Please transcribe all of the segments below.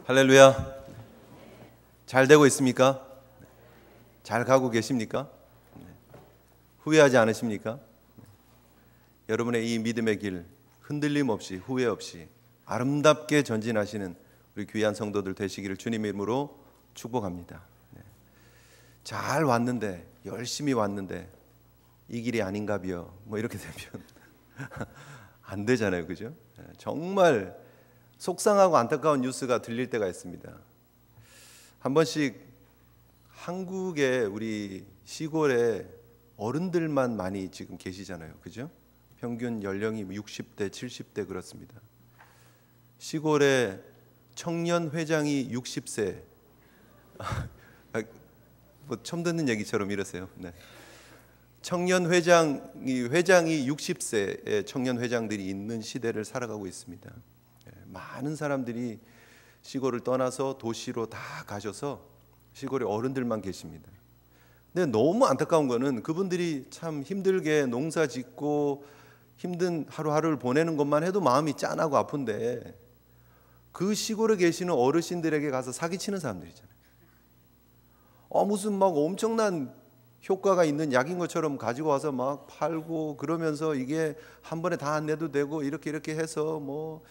할렐루야. 잘 되고 있습니까? 잘 가고 계십니까? 후회하지 않으십니까? 여러분의 이 믿음의 길 흔들림 없이 후회 없이 아름답게 전진하시는 우리 귀한 성도들 되시기를 주님의 이름으로 축복합니다. 잘 왔는데, 열심히 왔는데 이 길이 아닌가비요, 뭐 이렇게 되면 안 되잖아요, 그죠? 정말 속상하고 안타까운 뉴스가 들릴 때가 있습니다. 한 번씩 한국의 우리 시골에 어른들만 많이 지금 계시잖아요, 그죠? 평균 연령이 60대, 70대 그렇습니다. 시골에 청년 회장이 60세, 뭐 처음 듣는 얘기처럼 이러세요. 네. 청년 회장이 60세의 청년 회장들이 있는 시대를 살아가고 있습니다. 많은 사람들이 시골을 떠나서 도시로 다 가셔서 시골에 어른들만 계십니다. 근데 너무 안타까운 거는 그분들이 참 힘들게 농사 짓고 힘든 하루하루를 보내는 것만 해도 마음이 짠하고 아픈데 그 시골에 계시는 어르신들에게 가서 사기치는 사람들이잖아요. 무슨 막 엄청난 효과가 있는 약인 것처럼 가지고 와서 막 팔고 그러면서 이게 한 번에 다 안 내도 되고 이렇게 해서 뭐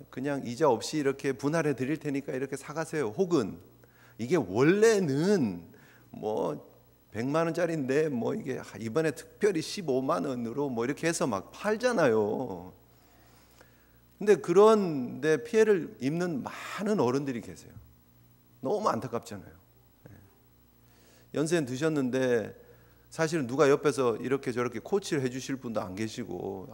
그냥 이자 없이 이렇게 분할해 드릴 테니까 이렇게 사가세요. 혹은 이게 원래는 뭐 100만 원짜리인데 뭐 이게 이번에 특별히 15만 원으로 뭐 이렇게 해서 막 팔잖아요. 근데 그런데 피해를 입는 많은 어른들이 계세요. 너무 안타깝잖아요. 연세는 드셨는데 사실은 누가 옆에서 이렇게 저렇게 코치를 해주실 분도 안 계시고,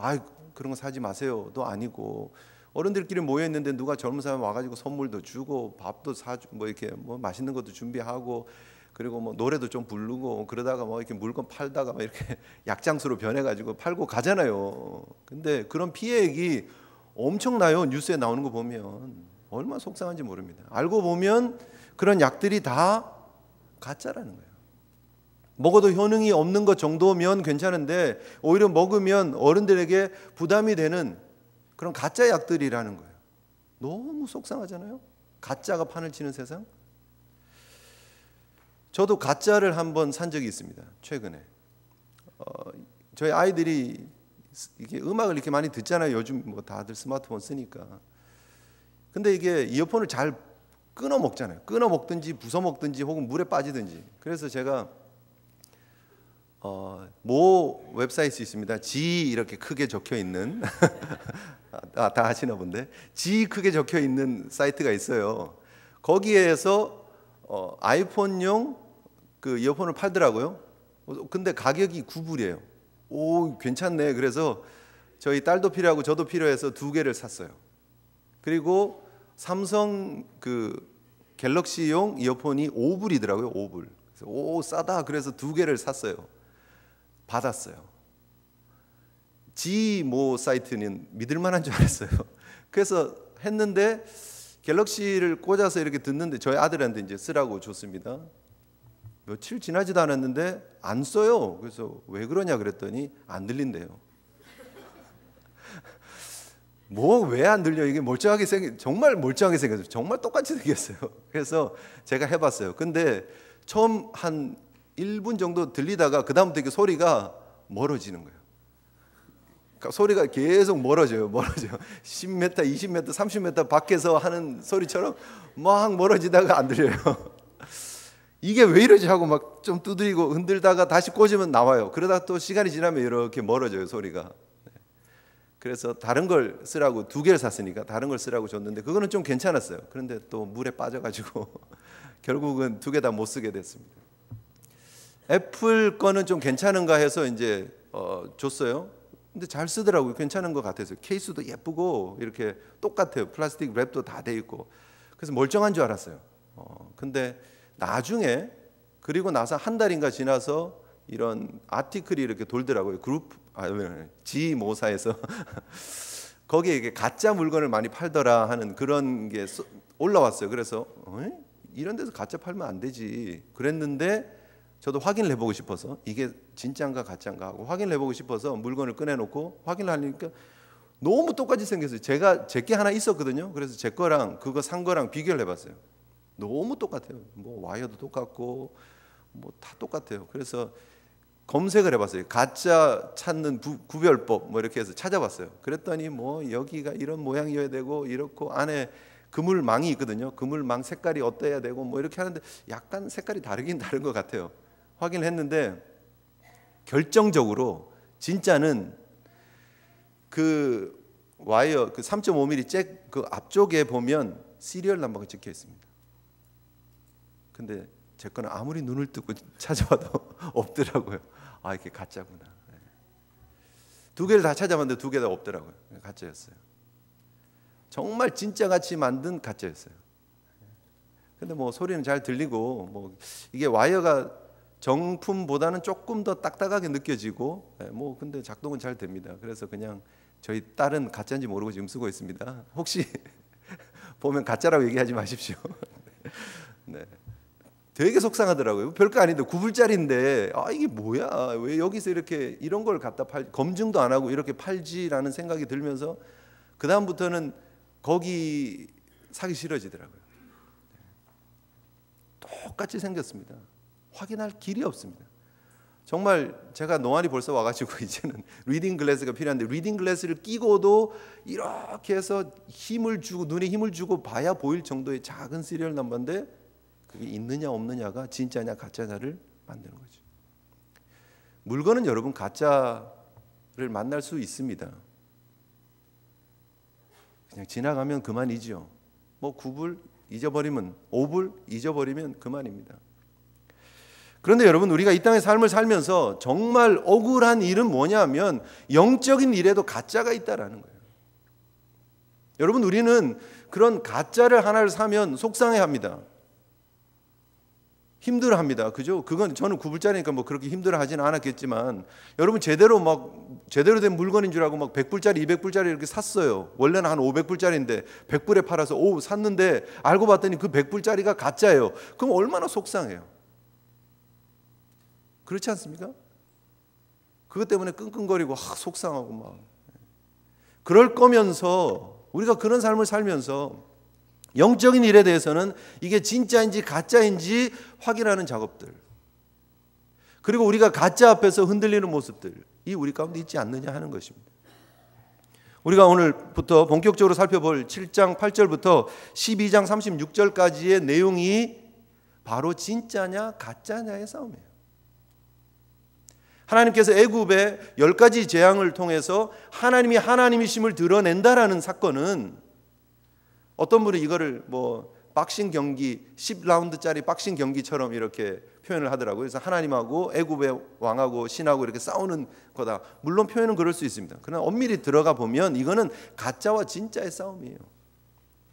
그런 거 사지 마세요도 아니고, 어른들끼리 모여 있는데 누가 젊은 사람 와가지고 선물도 주고 밥도 사주고 뭐 이렇게 뭐 맛있는 것도 준비하고 그리고 뭐 노래도 좀 부르고 그러다가 뭐 이렇게 물건 팔다가 막 이렇게 약장수로 변해가지고 팔고 가잖아요. 근데 그런 피해액이 엄청나요. 뉴스에 나오는 거 보면 얼마나 속상한지 모릅니다. 알고 보면 그런 약들이 다 가짜라는 거예요. 먹어도 효능이 없는 것 정도면 괜찮은데 오히려 먹으면 어른들에게 부담이 되는 그런 가짜 약들이라는 거예요. 너무 속상하잖아요. 가짜가 판을 치는 세상. 저도 가짜를 한번 산 적이 있습니다. 최근에 저희 아이들이 이게 음악을 이렇게 많이 듣잖아요. 요즘 뭐 다들 스마트폰 쓰니까. 근데 이게 이어폰을 잘 끊어 먹잖아요. 끊어 먹든지 부숴 먹든지 혹은 물에 빠지든지. 그래서 제가 모 웹사이트 있습니다. G 이렇게 크게 적혀 있는 다 하시나 본데 G 크게 적혀 있는 사이트가 있어요. 거기에서 아이폰용 그 이어폰을 팔더라고요. 근데 가격이 9불이에요. 오, 괜찮네. 그래서 저희 딸도 필요하고 저도 필요해서 2개를 샀어요. 그리고 삼성 그 갤럭시용 이어폰이 5불이더라고요. 5불. 그래서 오, 싸다. 그래서 2개를 샀어요. 받았어요. G모 사이트는 믿을 만한 줄 알았어요. 그래서 했는데 갤럭시를 꽂아서 이렇게 듣는데 저희 아들한테 이제 쓰라고 줬습니다. 며칠 지나지도 않았는데 안 써요. 그래서 왜 그러냐 그랬더니 안 들린대요. 뭐 왜 안 들려? 이게 멀쩡하게 정말 멀쩡하게 생겼어요. 정말 똑같이 생겼어요. 그래서 제가 해봤어요. 근데 처음 한 1분 정도 들리다가 그 다음부터 이게 소리가 멀어지는 거예요. 그러니까 소리가 계속 멀어져요. 10m, 20m, 30m 밖에서 하는 소리처럼 막 멀어지다가 안 들려요. 이게 왜 이러지 하고 막 좀 두드리고 흔들다가 다시 꽂으면 나와요. 그러다 또 시간이 지나면 이렇게 멀어져요, 소리가. 그래서 다른 걸 쓰라고 2개를 샀으니까 다른 걸 쓰라고 줬는데 그거는 좀 괜찮았어요. 그런데 또 물에 빠져가지고 결국은 2개 다 못 쓰게 됐습니다. 애플 거는 좀 괜찮은가 해서 이제 줬어요. 근데 잘 쓰더라고요. 괜찮은 것 같아서 케이스도 예쁘고 이렇게 똑같아요. 플라스틱 랩도 다 돼 있고. 그래서 멀쩡한 줄 알았어요. 근데 나중에 그리고 나서 한 달인가 지나서 이런 아티클이 이렇게 돌더라고요. G모사에서 거기에 이게 가짜 물건을 많이 팔더라 하는 그런 게 올라왔어요. 그래서 이런 데서 가짜 팔면 안 되지 그랬는데 저도 확인을 해보고 싶어서 이게 진짜인가 가짜인가 하고 확인을 해보고 싶어서 물건을 꺼내놓고 확인을 하니까 너무 똑같이 생겼어요. 제게 하나 있었거든요. 그래서 제 거랑 그거 산 거랑 비교를 해봤어요. 너무 똑같아요. 뭐 와이어도 똑같고 뭐 다 똑같아요. 그래서 검색을 해봤어요. 가짜 찾는 구별법 뭐 이렇게 해서 찾아봤어요. 그랬더니 뭐 여기가 이런 모양이어야 되고 이렇고 안에 그물망이 있거든요. 그물망 색깔이 어때야 되고 뭐 이렇게 하는데 약간 색깔이 다르긴 다른 것 같아요. 확인을 했는데 결정적으로 진짜는 그 와이어 그 3.5mm 잭 그 앞쪽에 보면 시리얼 넘버가 찍혀 있습니다. 근데 제 거는 아무리 눈을 뜨고 찾아봐도 없더라고요. 아, 이게 가짜구나. 두 개를 다 찾아봤는데 두 개 다 없더라고요. 가짜였어요. 정말 진짜 같이 만든 가짜였어요. 근데 뭐 소리는 잘 들리고 뭐 이게 와이어가 정품보다는 조금 더 딱딱하게 느껴지고 뭐 근데 작동은 잘 됩니다. 그래서 그냥 저희 딸은 가짜인지 모르고 지금 쓰고 있습니다. 혹시 보면 가짜라고 얘기하지 마십시오. 네. 되게 속상하더라고요. 별거 아닌데 9불짜리인데 아 이게 뭐야? 왜 여기서 이렇게 이런 걸 갖다 검증도 안 하고 이렇게 팔지라는 생각이 들면서 그 다음부터는 거기 사기 싫어지더라고요. 똑같이 생겼습니다. 확인할 길이 없습니다. 정말 제가 노안이 벌써 와가지고 이제는 리딩 글래스가 필요한데 리딩 글래스를 끼고도 이렇게 해서 힘을 주고 눈에 힘을 주고 봐야 보일 정도의 작은 시리얼 넘버인데 그게 있느냐 없느냐가 진짜냐 가짜냐를 만드는 거죠. 물건은 여러분 가짜를 만날 수 있습니다. 그냥 지나가면 그만이죠. 뭐 9불 잊어버리면 5불 잊어버리면 그만입니다. 그런데 여러분 우리가 이 땅의 삶을 살면서 정말 억울한 일은 뭐냐면 영적인 일에도 가짜가 있다라는 거예요. 여러분 우리는 그런 가짜를 하나를 사면 속상해합니다. 힘들어합니다. 그죠? 그건 저는 9불짜리니까 뭐 그렇게 힘들어하지는 않았겠지만 여러분 제대로 된 물건인 줄 알고 막 100불짜리, 200불짜리 이렇게 샀어요. 원래는 한 500불짜리인데 100불에 팔아서 샀는데 알고 봤더니 그 100불짜리가 가짜예요. 그럼 얼마나 속상해요. 그렇지 않습니까? 그것 때문에 끙끙거리고 속상하고 막 그럴 거면서 우리가 그런 삶을 살면서 영적인 일에 대해서는 이게 진짜인지 가짜인지 확인하는 작업들, 그리고 우리가 가짜 앞에서 흔들리는 모습들이 우리 가운데 있지 않느냐 하는 것입니다. 우리가 오늘부터 본격적으로 살펴볼 7장 8절부터 12장 36절까지의 내용이 바로 진짜냐 가짜냐의 싸움이에요. 하나님께서 애굽의 10가지 재앙을 통해서 하나님이 하나님이심을 드러낸다라는 사건은 어떤 분이 이거를 뭐 박싱 경기 10라운드짜리 박싱 경기처럼 이렇게 표현을 하더라고요. 그래서 하나님하고 애굽의 왕하고 신하고 이렇게 싸우는 거다. 물론 표현은 그럴 수 있습니다. 그러나 엄밀히 들어가 보면 이거는 가짜와 진짜의 싸움이에요.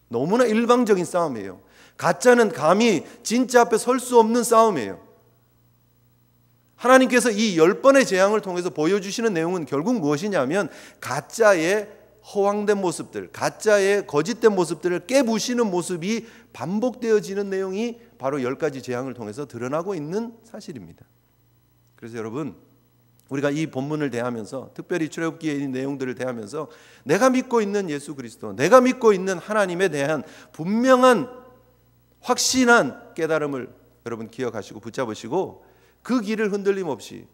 너무나 일방적인 싸움이에요. 가짜는 감히 진짜 앞에 설 수 없는 싸움이에요. 하나님께서 이 10번의 재앙을 통해서 보여주시는 내용은 결국 무엇이냐면 가짜의 허황된 모습들, 가짜의 거짓된 모습들을 깨부시는 모습이 반복되어지는 내용이 바로 10가지 재앙을 통해서 드러나고 있는 사실입니다. 그래서 여러분 우리가 이 본문을 대하면서 특별히 출애굽기에 있는 내용들을 대하면서 내가 믿고 있는 예수 그리스도, 내가 믿고 있는 하나님에 대한 분명한 확신한 깨달음을 여러분 기억하시고 붙잡으시고 그 길을 흔들림 없이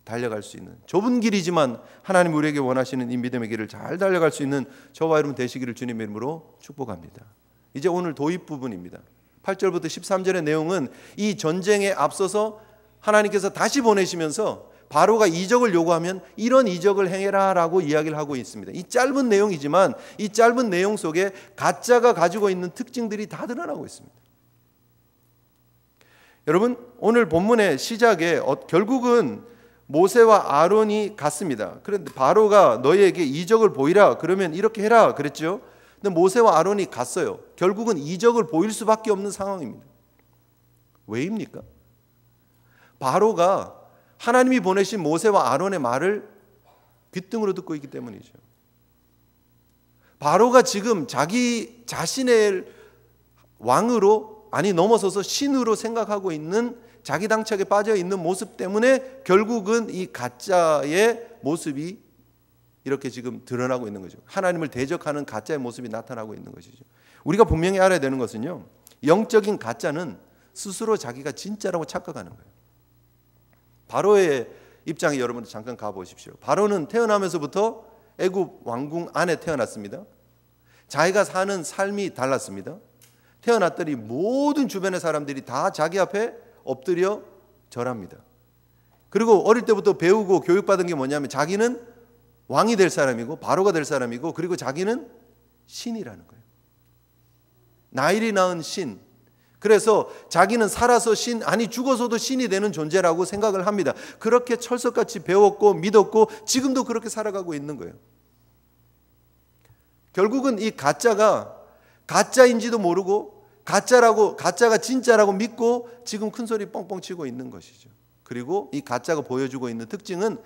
달려갈 수 있는, 좁은 길이지만 하나님 우리에게 원하시는 이 믿음의 길을 잘 달려갈 수 있는 저와 여러분 되시기를 주님의 이름으로 축복합니다. 이제 오늘 도입 부분입니다. 8절부터 13절의 내용은 이 전쟁에 앞서서 하나님께서 다시 보내시면서 바로가 이적을 요구하면 이런 이적을 행해라 라고 이야기를 하고 있습니다. 이 짧은 내용이지만 이 짧은 내용 속에 가짜가 가지고 있는 특징들이 다 드러나고 있습니다. 여러분 오늘 본문의 시작에 결국은 모세와 아론이 갔습니다. 그런데 바로가 너희에게 이적을 보이라 그러면 이렇게 해라 그랬죠. 근데 모세와 아론이 갔어요. 결국은 이적을 보일 수밖에 없는 상황입니다. 왜입니까? 바로가 하나님이 보내신 모세와 아론의 말을 귓등으로 듣고 있기 때문이죠. 바로가 지금 자기 자신의 왕으로 넘어서서 신으로 생각하고 있는 자기 당착에 빠져 있는 모습 때문에 결국은 이 가짜의 모습이 이렇게 지금 드러나고 있는 거죠. 하나님을 대적하는 가짜의 모습이 나타나고 있는 것이죠. 우리가 분명히 알아야 되는 것은요, 영적인 가짜는 스스로 자기가 진짜라고 착각하는 거예요. 바로의 입장에 여러분들 잠깐 가보십시오. 바로는 태어나면서부터 애굽 왕궁 안에 태어났습니다. 자기가 사는 삶이 달랐습니다. 태어났더니 모든 주변의 사람들이 다 자기 앞에 엎드려 절합니다. 그리고 어릴 때부터 배우고 교육받은 게 뭐냐면 자기는 왕이 될 사람이고 바로가 될 사람이고, 그리고 자기는 신이라는 거예요. 나일이 낳은 신. 그래서 자기는 살아서 신, 아니 죽어서도 신이 되는 존재라고 생각을 합니다. 그렇게 철석같이 배웠고 믿었고 지금도 그렇게 살아가고 있는 거예요. 결국은 이 가짜가 가짜인지도 모르고 가짜가 진짜라고 믿고 지금 큰 소리 뻥뻥 치고 있는 것이죠. 그리고 이 가짜가 보여주고 있는 특징은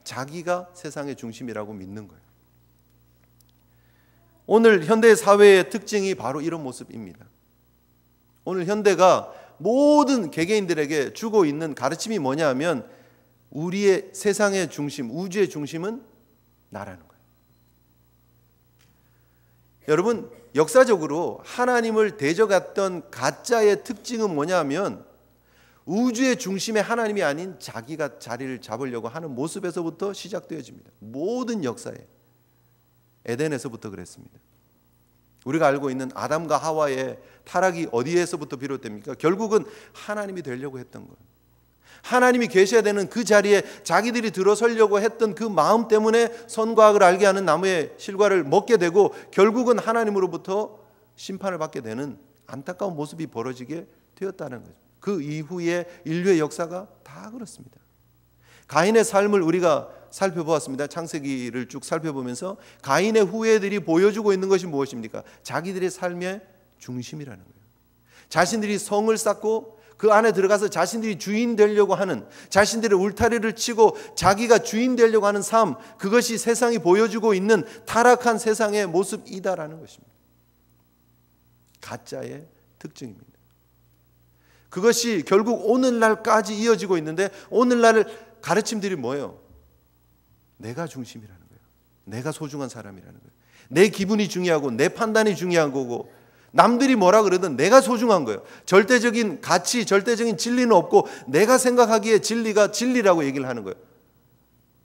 자기가 세상의 중심이라고 믿는 거예요. 오늘 현대 사회의 특징이 바로 이런 모습입니다. 오늘 현대가 모든 개개인들에게 주고 있는 가르침이 뭐냐 하면 우리의 세상의 중심, 우주의 중심은 나라는 거예요. 여러분, 역사적으로 하나님을 대적했던 가짜의 특징은 뭐냐 하면 우주의 중심에 하나님이 아닌 자기가 자리를 잡으려고 하는 모습에서부터 시작되어집니다. 모든 역사에. 에덴에서부터 그랬습니다. 우리가 알고 있는 아담과 하와의 타락이 어디에서부터 비롯됩니까? 결국은 하나님이 되려고 했던 거예요. 하나님이 계셔야 되는 그 자리에 자기들이 들어서려고 했던 그 마음 때문에 선과 악을 알게 하는 나무의 실과를 먹게 되고 결국은 하나님으로부터 심판을 받게 되는 안타까운 모습이 벌어지게 되었다는 거죠. 그 이후에 인류의 역사가 다 그렇습니다. 가인의 삶을 우리가 살펴보았습니다. 창세기를 쭉 살펴보면서 가인의 후예들이 보여주고 있는 것이 무엇입니까? 자기들의 삶의 중심이라는 거예요. 자신들이 성을 쌓고 그 안에 들어가서 자신들이 주인 되려고 하는, 자신들의 울타리를 치고 자기가 주인 되려고 하는 삶, 그것이 세상이 보여주고 있는 타락한 세상의 모습이다라는 것입니다. 가짜의 특징입니다. 그것이 결국 오늘날까지 이어지고 있는데 오늘날 가르침들이 뭐예요? 내가 중심이라는 거예요. 내가 소중한 사람이라는 거예요. 내 기분이 중요하고 내 판단이 중요한 거고 남들이 뭐라 그러든 내가 소중한 거예요. 절대적인 가치, 절대적인 진리는 없고 내가 생각하기에 진리가 진리라고 얘기를 하는 거예요.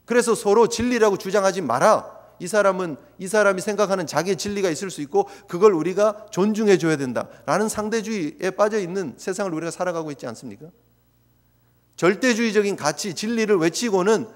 그래서 서로 진리라고 주장하지 마라. 이 사람이 생각하는 자기의 진리가 있을 수 있고 그걸 우리가 존중해 줘야 된다라는 상대주의에 빠져 있는 세상을 우리가 살아가고 있지 않습니까? 절대주의적인 가치, 진리를 외치고는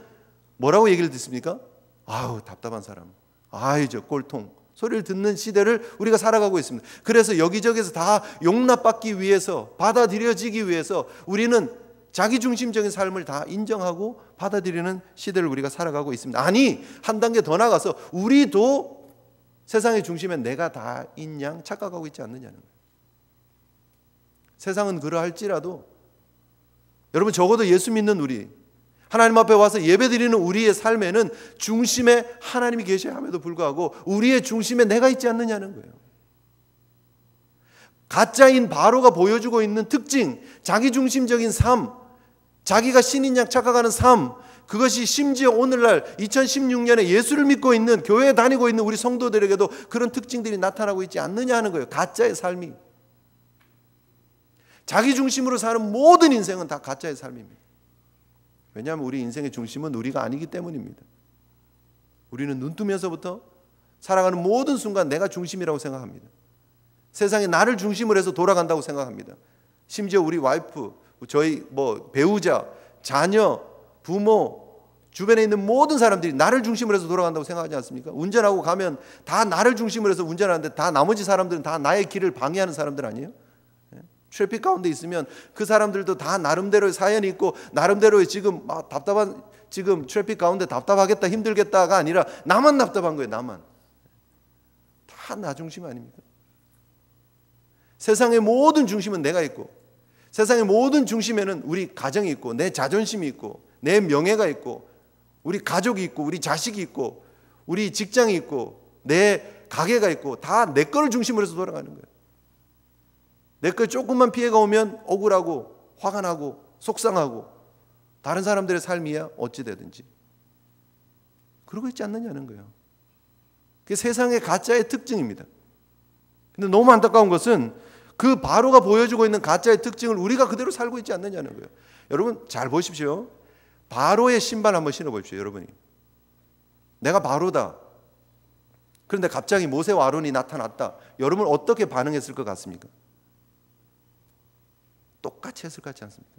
뭐라고 얘기를 듣습니까? 아우 답답한 사람, 아이 저 꼴통 소리를 듣는 시대를 우리가 살아가고 있습니다. 그래서 여기저기서 다 용납받기 위해서, 받아들여지기 위해서 우리는 자기중심적인 삶을 다 인정하고 받아들이는 시대를 우리가 살아가고 있습니다. 아니, 한 단계 더 나가서 우리도 세상의 중심에 내가 다인 양 착각하고 있지 않느냐는 거예요. 세상은 그러할지라도 여러분 적어도 예수 믿는 우리, 하나님 앞에 와서 예배드리는 우리의 삶에는 중심에 하나님이 계셔야 함에도 불구하고 우리의 중심에 내가 있지 않느냐는 거예요. 가짜인 바로가 보여주고 있는 특징, 자기중심적인 삶, 자기가 신인 양 착각하는 삶, 그것이 심지어 오늘날 2016년에 예수를 믿고 있는, 교회에 다니고 있는 우리 성도들에게도 그런 특징들이 나타나고 있지 않느냐 하는 거예요. 가짜의 삶이. 자기 중심으로 사는 모든 인생은 다 가짜의 삶입니다. 왜냐하면 우리 인생의 중심은 우리가 아니기 때문입니다. 우리는 눈 뜨면서부터 살아가는 모든 순간 내가 중심이라고 생각합니다. 세상에 나를 중심으로 해서 돌아간다고 생각합니다. 심지어 우리 와이프, 저희 배우자, 자녀, 부모, 주변에 있는 모든 사람들이 나를 중심으로 해서 돌아간다고 생각하지 않습니까? 운전하고 가면 다 나를 중심으로 해서 운전하는데 다 나머지 사람들은 다 나의 길을 방해하는 사람들 아니에요? 트래픽 가운데 있으면 그 사람들도 다 나름대로의 사연이 있고 나름대로의 지금 트래픽 가운데 답답하겠다, 힘들겠다가 아니라 나만 답답한 거예요. 나만. 다 나 중심 아닙니까? 세상의 모든 중심은 내가 있고 세상의 모든 중심에는 우리 가정이 있고 내 자존심이 있고 내 명예가 있고 우리 가족이 있고 우리 자식이 있고 우리 직장이 있고 내 가게가 있고 다 내 거를 중심으로 해서 돌아가는 거예요. 내 거 조금만 피해가 오면 억울하고 화가 나고 속상하고 다른 사람들의 삶이야 어찌되든지. 그러고 있지 않느냐는 거예요. 그게 세상의 가짜의 특징입니다. 근데 너무 안타까운 것은 그 바로가 보여주고 있는 가짜의 특징을 우리가 그대로 살고 있지 않느냐는 거예요. 여러분 잘 보십시오. 바로의 신발 한번 신어보십시오. 여러분이 내가 바로다. 그런데 갑자기 모세와 아론이 나타났다. 여러분 어떻게 반응했을 것 같습니까? 똑같이 했을 것 같지 않습니까?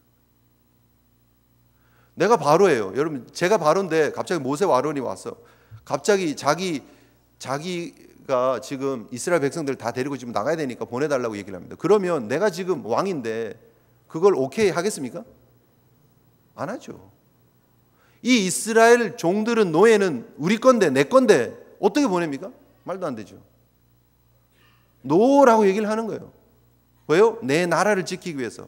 내가 바로예요. 여러분 제가 바로인데 갑자기 모세와 아론이 왔어. 갑자기 자기가 지금 이스라엘 백성들 다 데리고 지금 나가야 되니까 보내달라고 얘기를 합니다. 그러면 내가 지금 왕인데 그걸 오케이 하겠습니까? 안 하죠. 이 이스라엘 종들은 노예는 우리 건데 내 건데 어떻게 보냅니까? 말도 안 되죠. 노라고 얘기를 하는 거예요. 왜요? 내 나라를 지키기 위해서,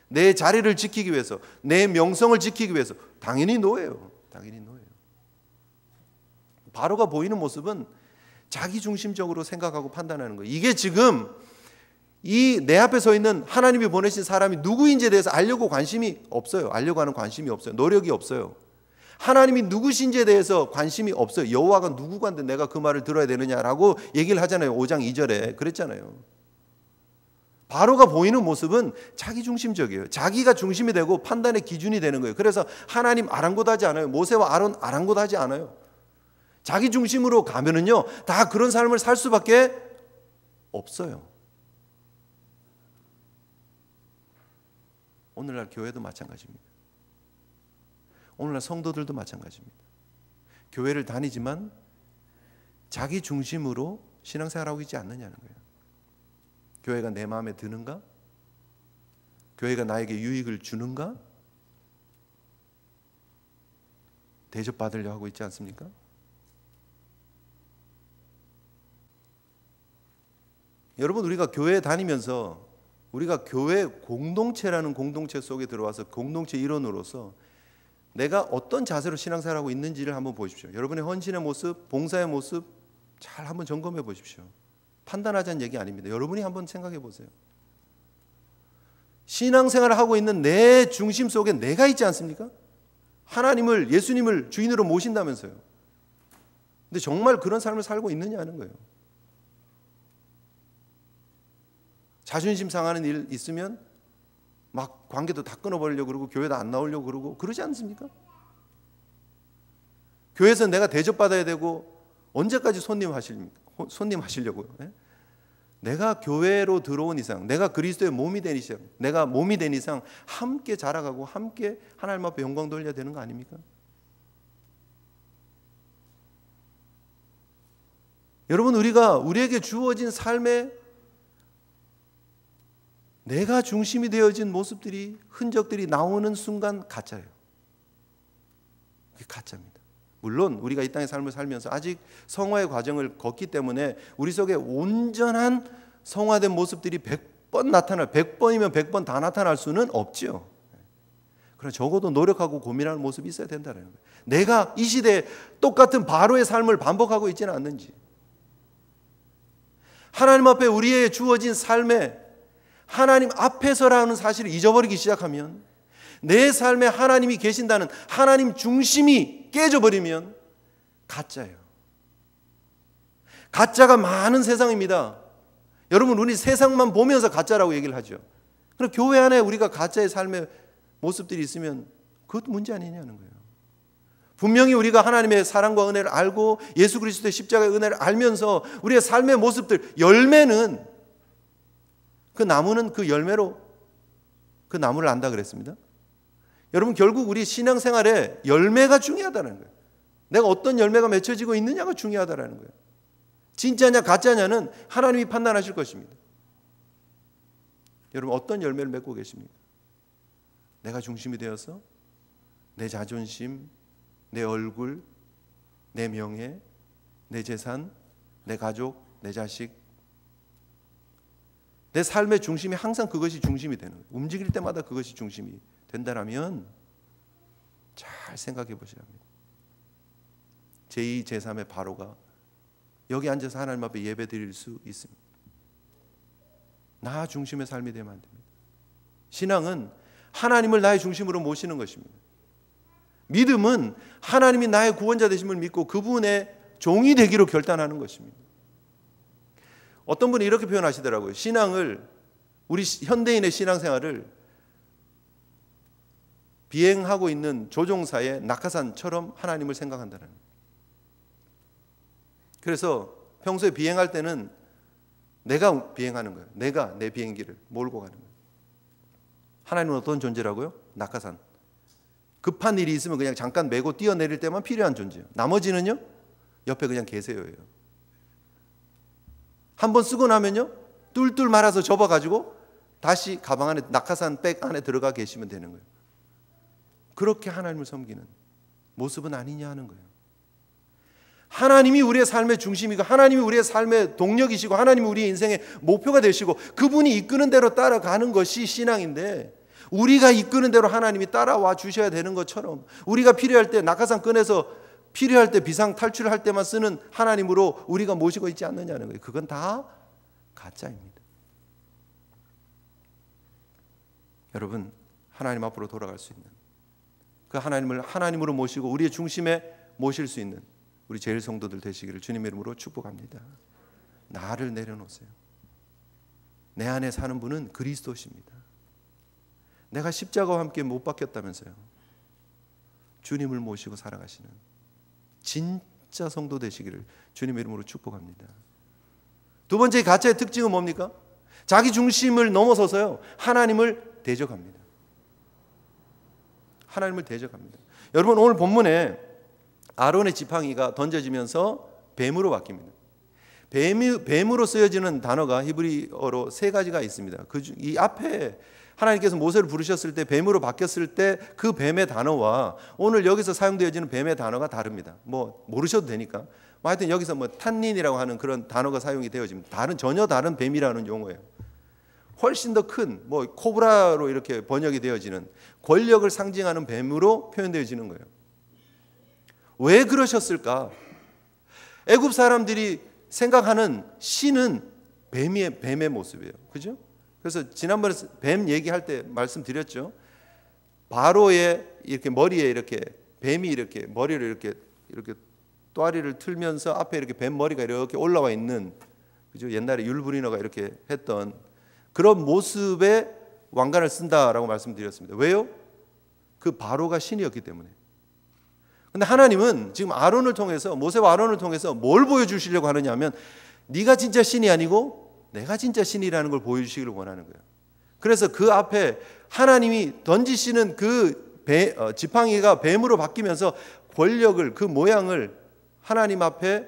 내 자리를 지키기 위해서, 내 명성을 지키기 위해서. 당연히 노예요. 당연히 노예요. 바로가 보이는 모습은 자기중심적으로 생각하고 판단하는 거예요. 이게 지금 이 내 앞에 서 있는 하나님이 보내신 사람이 누구인지에 대해서 알려고 관심이 없어요. 알려고 하는 관심이 없어요. 노력이 없어요. 하나님이 누구신지에 대해서 관심이 없어요. 여호와가 누구간데 내가 그 말을 들어야 되느냐라고 얘기를 하잖아요. 5장 2절에 그랬잖아요. 바로가 보이는 모습은 자기중심적이에요. 자기가 중심이 되고 판단의 기준이 되는 거예요. 그래서 하나님 아랑곳하지 않아요. 모세와 아론 아랑곳하지 않아요. 자기 중심으로 가면은요 다 그런 삶을 살 수밖에 없어요. 오늘날 교회도 마찬가지입니다. 오늘날 성도들도 마찬가지입니다. 교회를 다니지만 자기 중심으로 신앙생활하고 있지 않느냐는 거예요. 교회가 내 마음에 드는가? 교회가 나에게 유익을 주는가? 대접받으려 하고 있지 않습니까? 여러분 우리가 교회에 다니면서 우리가 교회 공동체라는 공동체 속에 들어와서 공동체 일원으로서 내가 어떤 자세로 신앙생활하고 있는지를 한번 보십시오. 여러분의 헌신의 모습, 봉사의 모습 잘 한번 점검해 보십시오. 판단하자는 얘기 아닙니다. 여러분이 한번 생각해 보세요. 신앙생활을 하고 있는 내 중심 속에 내가 있지 않습니까? 하나님을, 예수님을 주인으로 모신다면서요. 근데 정말 그런 삶을 살고 있느냐는 거예요. 자존심 상하는 일 있으면 막 관계도 다 끊어버리려고 그러고 교회도 안 나오려고 그러고 그러지 않습니까? 교회에서 내가 대접받아야 되고 언제까지 손님 하시려고요? 네? 내가 교회로 들어온 이상, 내가 그리스도의 몸이 된 이상, 내가 몸이 된 이상 함께 자라가고 함께 하나님 앞에 영광 돌려야 되는 거 아닙니까? 여러분 우리에게 주어진 삶에 내가 중심이 되어진 모습들이 흔적들이 나오는 순간 가짜예요. 그게 가짜입니다. 물론 우리가 이 땅의 삶을 살면서 아직 성화의 과정을 걷기 때문에 우리 속에 온전한 성화된 모습들이 100번이면 100번 다 나타날 수는 없지요. 그러나 적어도 노력하고 고민하는 모습이 있어야 된다는 거예요. 내가 이 시대에 똑같은 바로의 삶을 반복하고 있지는 않는지, 하나님 앞에 우리의 주어진 삶에 하나님 앞에서라는 사실을 잊어버리기 시작하면, 내 삶에 하나님이 계신다는 하나님 중심이 깨져버리면 가짜예요. 가짜가 많은 세상입니다. 여러분 우리 세상만 보면서 가짜라고 얘기를 하죠. 그럼 교회 안에 우리가 가짜의 삶의 모습들이 있으면 그것도 문제 아니냐는 거예요. 분명히 우리가 하나님의 사랑과 은혜를 알고 예수 그리스도의 십자가의 은혜를 알면서 우리의 삶의 모습들, 열매는 그 나무는 그 열매로 그 나무를 안다 그랬습니다. 여러분 결국 우리 신앙생활에 열매가 중요하다는 거예요. 내가 어떤 열매가 맺혀지고 있느냐가 중요하다는 거예요. 진짜냐 가짜냐는 하나님이 판단하실 것입니다. 여러분 어떤 열매를 맺고 계십니까? 내가 중심이 되어서 내 자존심, 내 얼굴, 내 명예, 내 재산, 내 가족, 내 자식, 내 삶의 중심이 항상 그것이 중심이 되는 거예요. 움직일 때마다 그것이 중심이 된다라면 잘 생각해 보셔야 합니다. 제2, 제3의 바로가 여기 앉아서 하나님 앞에 예배 드릴 수 있습니다. 나 중심의 삶이 되면 안 됩니다. 신앙은 하나님을 나의 중심으로 모시는 것입니다. 믿음은 하나님이 나의 구원자 되심을 믿고 그분의 종이 되기로 결단하는 것입니다. 어떤 분이 이렇게 표현하시더라고요. 신앙을, 우리 현대인의 신앙생활을 비행하고 있는 조종사의 낙하산처럼 하나님을 생각한다는 거예요. 그래서 평소에 비행할 때는 내가 비행하는 거예요. 내가 내 비행기를 몰고 가는 거예요. 하나님은 어떤 존재라고요? 낙하산. 급한 일이 있으면 그냥 잠깐 메고 뛰어내릴 때만 필요한 존재예요. 나머지는요, 옆에 그냥 계세요예요. 한번 쓰고 나면요, 뚫뚫 말아서 접어가지고 다시 가방 안에, 낙하산 백 안에 들어가 계시면 되는 거예요. 그렇게 하나님을 섬기는 모습은 아니냐 하는 거예요. 하나님이 우리의 삶의 중심이고 하나님이 우리의 삶의 동력이시고 하나님이 우리의 인생의 목표가 되시고 그분이 이끄는 대로 따라가는 것이 신앙인데, 우리가 이끄는 대로 하나님이 따라와 주셔야 되는 것처럼 우리가 필요할 때 낙하산 꺼내서 필요할 때 비상 탈출할 때만 쓰는 하나님으로 우리가 모시고 있지 않느냐는 거예요. 그건 다 가짜입니다. 여러분, 하나님 앞으로 돌아갈 수 있는, 그 하나님을 하나님으로 모시고 우리의 중심에 모실 수 있는 우리 제일 성도들 되시기를 주님의 이름으로 축복합니다. 나를 내려놓으세요. 내 안에 사는 분은 그리스도십니다. 내가 십자가와 함께 못 박혔다면서요. 주님을 모시고 살아가시는 진짜 성도 되시기를 주님의 이름으로 축복합니다. 두 번째 가짜의 특징은 뭡니까? 자기 중심을 넘어서서요, 하나님을 대적합니다. 하나님을 대적합니다. 여러분, 오늘 본문에 아론의 지팡이가 던져지면서 뱀으로 바뀝니다. 뱀으로 쓰여지는 단어가 히브리어로 세 가지가 있습니다. 이 앞에 하나님께서 모세를 부르셨을 때 뱀으로 바뀌었을 때 그 뱀의 단어와 오늘 여기서 사용되어지는 뱀의 단어가 다릅니다. 뭐 모르셔도 되니까. 하여튼 여기서 뭐 탄닌이라고 하는 그런 단어가 사용이 되어집니다. 전혀 다른 뱀이라는 용어예요. 훨씬 더 큰, 뭐 코브라로 이렇게 번역이 되어지는 권력을 상징하는 뱀으로 표현되어지는 거예요. 왜 그러셨을까? 애굽 사람들이 생각하는 신은 뱀의 모습이에요. 그죠? 그래서 지난번에 뱀 얘기할 때 말씀드렸죠. 바로의 이렇게 머리에 이렇게 뱀이 이렇게 머리를 이렇게 또아리를 틀면서 앞에 이렇게 뱀 머리가 이렇게 올라와 있는, 그죠? 옛날에 율브리너가 이렇게 했던 그런 모습의 왕관을 쓴다라고 말씀드렸습니다. 왜요? 그 바로가 신이었기 때문에. 근데 하나님은 지금 아론을 통해서, 모세와 아론을 통해서 뭘 보여주시려고 하느냐 하면, 네가 진짜 신이 아니고 내가 진짜 신이라는 걸 보여주시기를 원하는 거예요. 그래서 그 앞에 하나님이 던지시는 그 지팡이가 뱀으로 바뀌면서 권력을, 그 모양을 하나님 앞에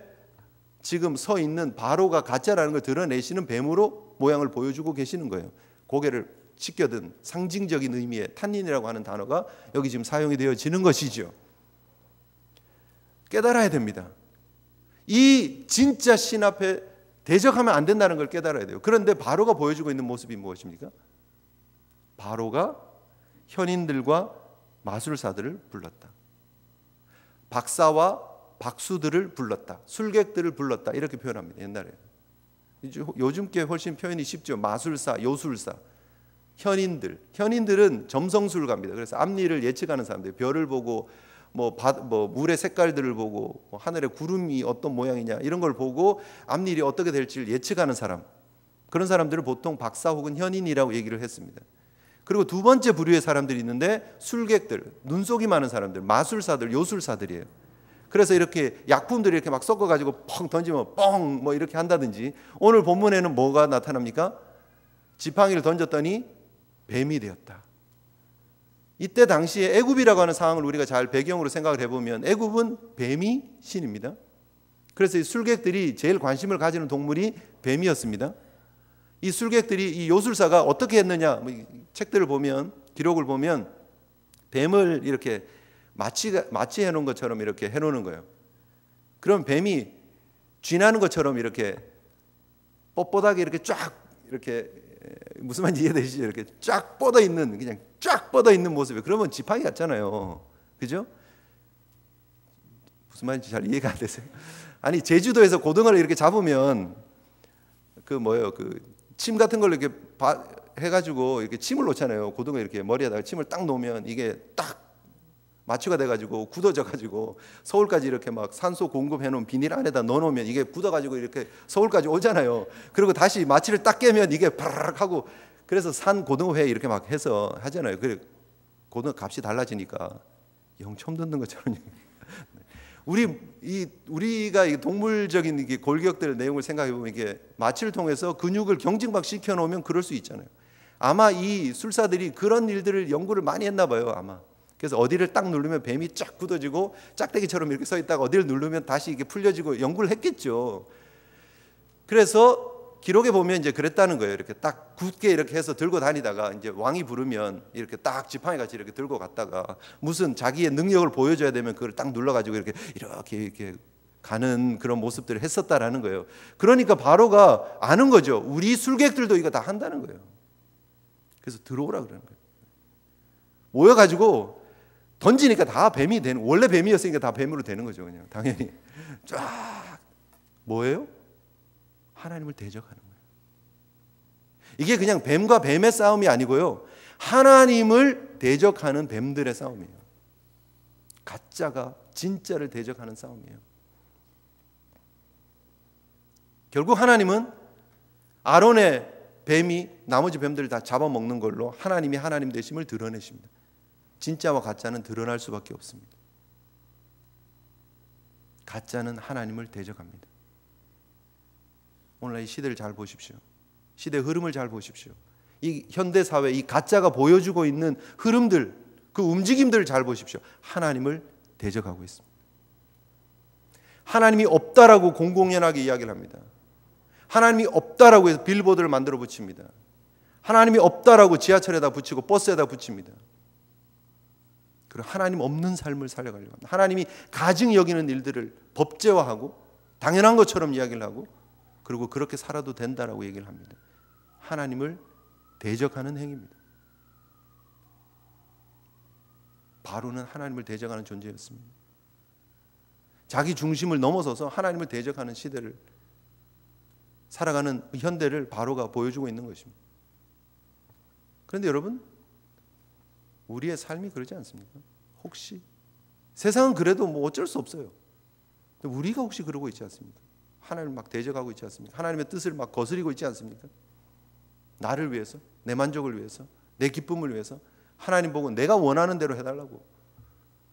지금 서 있는 바로가 가짜라는 걸 드러내시는 뱀으로 모양을 보여주고 계시는 거예요. 고개를 씻겨든 상징적인 의미의 탄닌이라고 하는 단어가 여기 지금 사용이 되어지는 것이죠. 깨달아야 됩니다. 이 진짜 신 앞에 대적하면 안 된다는 걸 깨달아야 돼요. 그런데 바로가 보여주고 있는 모습이 무엇입니까? 바로가 현인들과 마술사들을 불렀다. 박사와 박수들을 불렀다. 술객들을 불렀다. 이렇게 표현합니다. 옛날에. 요즘 게 훨씬 표현이 쉽죠. 마술사, 요술사, 현인들. 현인들은 점성술가입니다. 그래서 앞일을 예측하는 사람들. 별을 보고 뭐 물의 색깔들을 보고 하늘의 구름이 어떤 모양이냐 이런 걸 보고 앞일이 어떻게 될지를 예측하는 사람. 그런 사람들을 보통 박사 혹은 현인이라고 얘기를 했습니다. 그리고 두 번째 부류의 사람들이 있는데 술객들, 눈속이 많은 사람들, 마술사들, 요술사들이에요. 그래서 이렇게 약품들을 이렇게 막 섞어가지고 펑 던지면 뻥 뭐 이렇게 한다든지, 오늘 본문에는 뭐가 나타납니까? 지팡이를 던졌더니 뱀이 되었다. 이때 당시에 애굽이라고 하는 상황을 우리가 잘 배경으로 생각을 해보면 애굽은 뱀이 신입니다. 그래서 이 술객들이 제일 관심을 가지는 동물이 뱀이었습니다. 이 술객들이, 이 요술사가 어떻게 했느냐, 책들을 보면, 기록을 보면 뱀을 이렇게 마취해 놓은 것처럼 이렇게 해 놓는 거예요. 그럼 뱀이 쥐나는 것처럼 이렇게 뻣뻣하게 이렇게 쫙, 이렇게 무슨 말인지 이해되시죠? 이렇게 쫙 뻗어 있는, 그냥 쫙 뻗어 있는 모습이에요. 그러면 지팡이 같잖아요. 그죠? 무슨 말인지 잘 이해가 안 되세요? 아니, 제주도에서 고등어를 이렇게 잡으면 침 같은 걸로 이렇게 해가지고 이렇게 침을 놓잖아요. 고등어 이렇게 머리에다가 침을 딱 놓으면 이게 딱 마취가 돼가지고 굳어져가지고 서울까지 이렇게 막 산소 공급해놓은 비닐 안에다 넣어놓으면 이게 굳어가지고 이렇게 서울까지 오잖아요. 그리고 다시 마취를 딱 깨면 이게 파르륵 하고, 그래서 산 고등어회 이렇게 막 해서 하잖아요. 그래 고등어 값이 달라지니까 영 처음 듣는 것처럼. 우리가 이 동물적인 이게 골격들 내용을 생각해 보면 이게 마취를 통해서 근육을 경직막 시켜 놓으면 그럴 수 있잖아요. 아마 이 술사들이 그런 일들을 연구를 많이 했나 봐요, 아마. 그래서 어디를 딱 누르면 뱀이 쫙 굳어지고 짝대기처럼 이렇게 서 있다가 어디를 누르면 다시 이게 풀려지고 연구를 했겠죠. 그래서 기록에 보면 이제 그랬다는 거예요. 이렇게 딱 굳게 이렇게 해서 들고 다니다가 이제 왕이 부르면 이렇게 딱 지팡이 같이 이렇게 들고 갔다가 무슨 자기의 능력을 보여줘야 되면 그걸 딱 눌러가지고 이렇게 가는 그런 모습들을 했었다라는 거예요. 그러니까 바로가 아는 거죠. 우리 술객들도 이거 다 한다는 거예요. 그래서 들어오라 그러는 거예요. 모여가지고 던지니까 다 뱀이 되는, 원래 뱀이었으니까 다 뱀으로 되는 거죠. 그냥 당연히 쫙 뭐예요? 하나님을 대적하는 거예요. 이게 그냥 뱀과 뱀의 싸움이 아니고요, 하나님을 대적하는 뱀들의 싸움이에요. 가짜가 진짜를 대적하는 싸움이에요. 결국 하나님은 아론의 뱀이 나머지 뱀들을 다 잡아먹는 걸로 하나님이 하나님 되심을 드러내십니다. 진짜와 가짜는 드러날 수밖에 없습니다. 가짜는 하나님을 대적합니다. 오늘 이 시대를 잘 보십시오. 시대의 흐름을 잘 보십시오. 이 현대사회, 이 가짜가 보여주고 있는 흐름들, 그 움직임들을 잘 보십시오. 하나님을 대적하고 있습니다. 하나님이 없다라고 공공연하게 이야기를 합니다. 하나님이 없다라고 해서 빌보드를 만들어 붙입니다. 하나님이 없다라고 지하철에다 붙이고 버스에다 붙입니다. 그리고 하나님 없는 삶을 살려가려고 합니다. 하나님이 가증 여기는 일들을 법제화하고 당연한 것처럼 이야기를 하고, 그리고 그렇게 살아도 된다라고 얘기를 합니다. 하나님을 대적하는 행위입니다. 바로는 하나님을 대적하는 존재였습니다. 자기 중심을 넘어서서 하나님을 대적하는 시대를 살아가는 현대를 바로가 보여주고 있는 것입니다. 그런데 여러분, 우리의 삶이 그러지 않습니까? 혹시 세상은 그래도 뭐 어쩔 수 없어요. 근데 우리가 혹시 그러고 있지 않습니까? 하나님을 막 대적하고 있지 않습니까? 하나님의 뜻을 막 거스리고 있지 않습니까? 나를 위해서, 내 만족을 위해서, 내 기쁨을 위해서 하나님 보고 내가 원하는 대로 해달라고.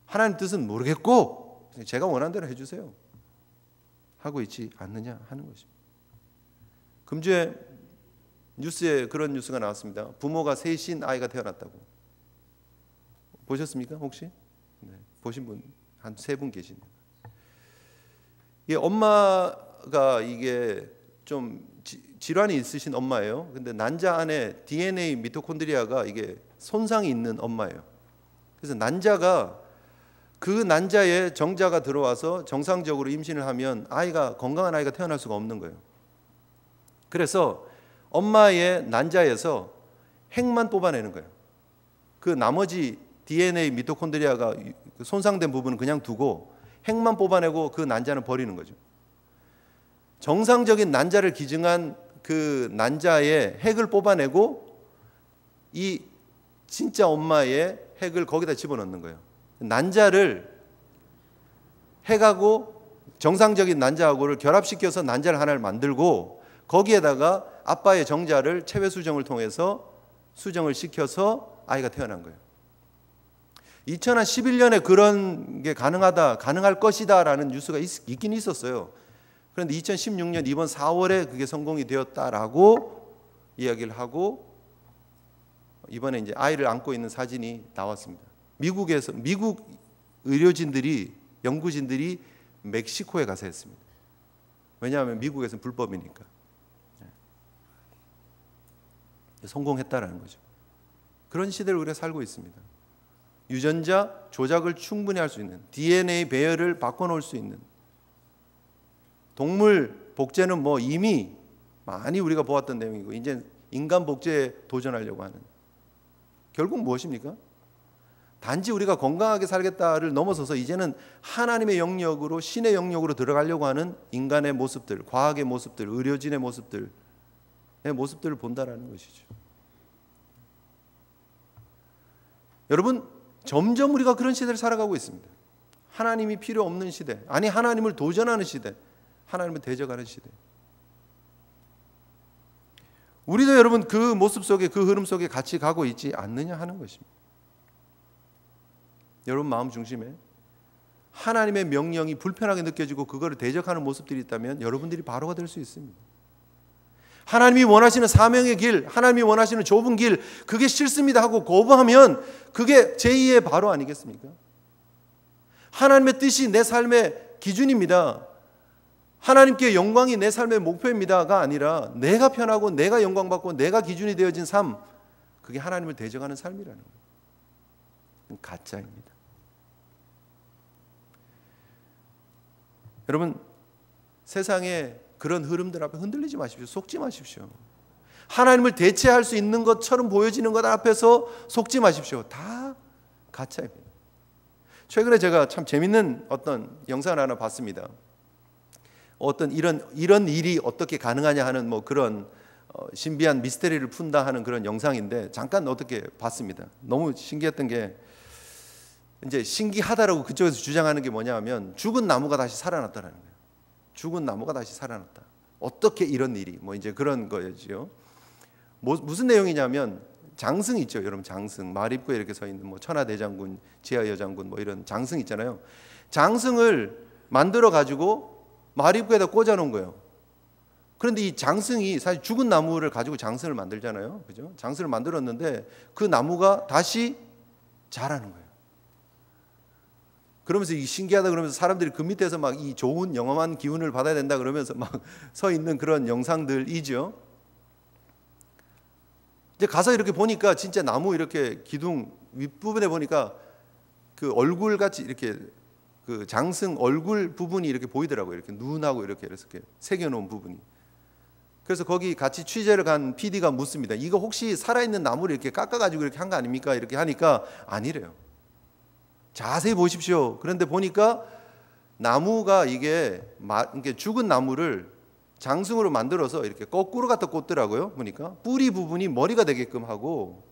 하나님 뜻은 모르겠고 제가 원하는 대로 해주세요 하고 있지 않느냐 하는 것입니다. 금주에 뉴스에 그런 뉴스가 나왔습니다. 부모가 셋인 아이가 태어났다고. 보셨습니까 혹시? 네, 보신 분 한 3분 계시네요. 이게 엄마가 이게 좀 질환이 있으신 엄마예요. 근데 난자 안에 DNA 미토콘드리아가 이게 손상이 있는 엄마예요. 그래서 난자가 그 난자에 정자가 들어와서 정상적으로 임신을 하면 아이가 건강한 아이가 태어날 수가 없는 거예요. 그래서 엄마의 난자에서 핵만 뽑아내는 거예요. 그 나머지 DNA 미토콘드리아가 손상된 부분은 그냥 두고 핵만 뽑아내고 그 난자는 버리는 거죠. 정상적인 난자를 기증한 그 난자의 핵을 뽑아내고 이 진짜 엄마의 핵을 거기다 집어넣는 거예요. 난자를 핵하고 정상적인 난자하고를 결합시켜서 난자를 하나를 만들고 거기에다가 아빠의 정자를 체외 수정을 통해서 수정을 시켜서 아이가 태어난 거예요. 2011년에 그런 게 가능할 것이다 라는 뉴스가 있긴 있었어요. 그런데 2016년 이번 4월에 그게 성공이 되었다라고 이야기를 하고 이번에 이제 아이를 안고 있는 사진이 나왔습니다. 미국 의료진들이, 연구진들이 멕시코에 가서 했습니다. 왜냐하면 미국에서는 불법이니까. 성공했다라는 거죠. 그런 시대를 우리가 살고 있습니다. 유전자 조작을 충분히 할 수 있는, DNA 배열을 바꿔놓을 수 있는, 동물 복제는 뭐 이미 많이 우리가 보았던 내용이고 이제 인간 복제에 도전하려고 하는, 결국 무엇입니까? 단지 우리가 건강하게 살겠다를 넘어서서 이제는 하나님의 영역으로, 신의 영역으로 들어가려고 하는 인간의 모습들, 과학의 모습들, 의료진의 모습들을 본다라는 것이죠. 여러분, 점점 우리가 그런 시대를 살아가고 있습니다. 하나님이 필요 없는 시대, 아니 하나님을 도전하는 시대, 하나님을 대적하는 시대. 우리도 여러분 그 모습 속에, 그 흐름 속에 같이 가고 있지 않느냐 하는 것입니다. 여러분 마음 중심에 하나님의 명령이 불편하게 느껴지고 그거를 대적하는 모습들이 있다면 여러분들이 바로가 될 수 있습니다. 하나님이 원하시는 사명의 길, 하나님이 원하시는 좁은 길, 그게 싫습니다 하고 거부하면 그게 제2의 바로 아니겠습니까? 하나님의 뜻이 내 삶의 기준입니다. 하나님께 영광이 내 삶의 목표입니다가 아니라 내가 편하고 내가 영광받고 내가 기준이 되어진 삶, 그게 하나님을 대적하는 삶이라는 거예요. 가짜입니다. 여러분, 세상에 그런 흐름들 앞에 흔들리지 마십시오. 속지 마십시오. 하나님을 대체할 수 있는 것처럼 보여지는 것 앞에서 속지 마십시오. 다 가짜입니다. 최근에 제가 참 재밌는 어떤 영상을 하나 봤습니다. 어떤 이런 일이 어떻게 가능하냐 하는 뭐 그런 신비한 미스테리를 푼다 하는 그런 영상인데 잠깐 어떻게 봤습니다. 너무 신기했던 게 이제 신기하다라고 그쪽에서 주장하는 게 뭐냐 하면 죽은 나무가 다시 살아났다라는 거예요. 죽은 나무가 다시 살아났다. 어떻게 이런 일이 뭐 이제 그런 거였지요. 무슨 내용이냐면 장승 있죠, 여러분. 장승 말 입구에 이렇게 서 있는 뭐 천하대장군, 지하여장군 뭐 이런 장승 있잖아요. 장승을 만들어 가지고 말 입구에다 꽂아 놓은 거예요. 그런데 이 장승이 사실 죽은 나무를 가지고 장승을 만들잖아요, 그죠? 장승을 만들었는데 그 나무가 다시 자라는 거예요. 그러면서 이 신기하다 그러면서 사람들이 그 밑에서 막 이 좋은 영험한 기운을 받아야 된다 그러면서 막 서 있는 그런 영상들이죠. 이제 가서 이렇게 보니까 진짜 나무 이렇게 기둥 윗부분에 보니까 그 얼굴 같이 이렇게 그 장승 얼굴 부분이 이렇게 보이더라고요. 이렇게 눈하고 이렇게 새겨놓은 부분이. 그래서 거기 같이 취재를 간 PD가 묻습니다. 이거 혹시 살아있는 나무를 이렇게 깎아가지고 이렇게 한 거 아닙니까? 이렇게 하니까 아니래요. 자세히 보십시오. 그런데 보니까 나무가 이게 죽은 나무를 장승으로 만들어서 이렇게 거꾸로 갖다 꽂더라고요. 보니까 뿌리 부분이 머리가 되게끔 하고,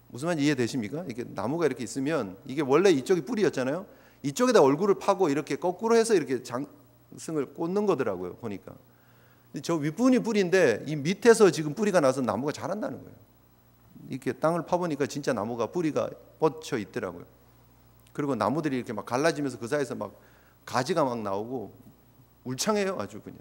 무슨 말인지 이해되십니까? 이게 나무가 이렇게 있으면 이게 원래 이쪽이 뿌리였잖아요. 이쪽에다 얼굴을 파고 이렇게 거꾸로 해서 이렇게 장승을 꽂는 거더라고요. 보니까. 근데 저 윗부분이 뿌리인데 이 밑에서 지금 뿌리가 나서 나무가 자란다는 거예요. 이렇게 땅을 파보니까 진짜 나무가 뿌리가 뻗쳐 있더라고요. 그리고 나무들이 이렇게 막 갈라지면서 그 사이에서 막 가지가 막 나오고 울창해요, 아주 그냥.